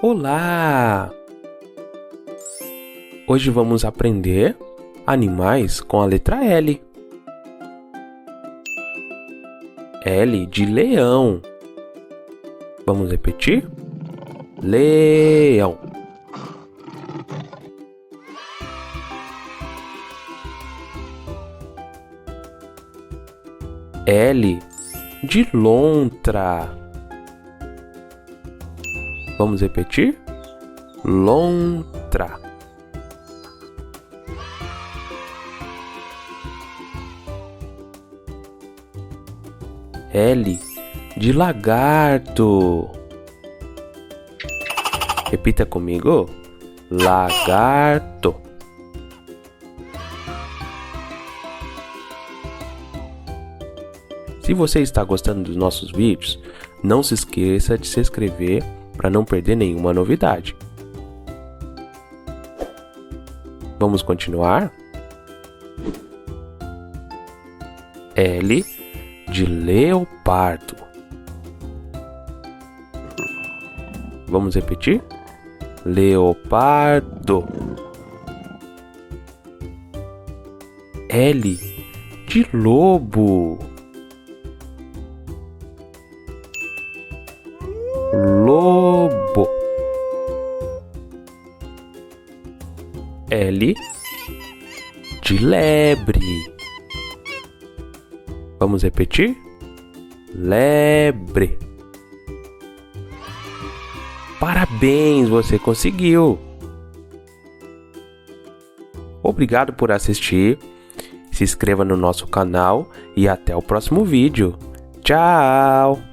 Olá! Hoje vamos aprender animais com a letra L. L de leão. Vamos repetir? Leão. L de lontra. Vamos repetir? Lontra. L de lagarto. Repita comigo. Lagarto. Se você está gostando dos nossos vídeos, não se esqueça de se inscrever para não perder nenhuma novidade. Vamos continuar? L de leopardo. Vamos repetir? Leopardo. L de lobo. Lobo. L de lebre. Vamos repetir? Lebre. Parabéns, você conseguiu! Obrigado por assistir. Se inscreva no nosso canal e até o próximo vídeo. Tchau!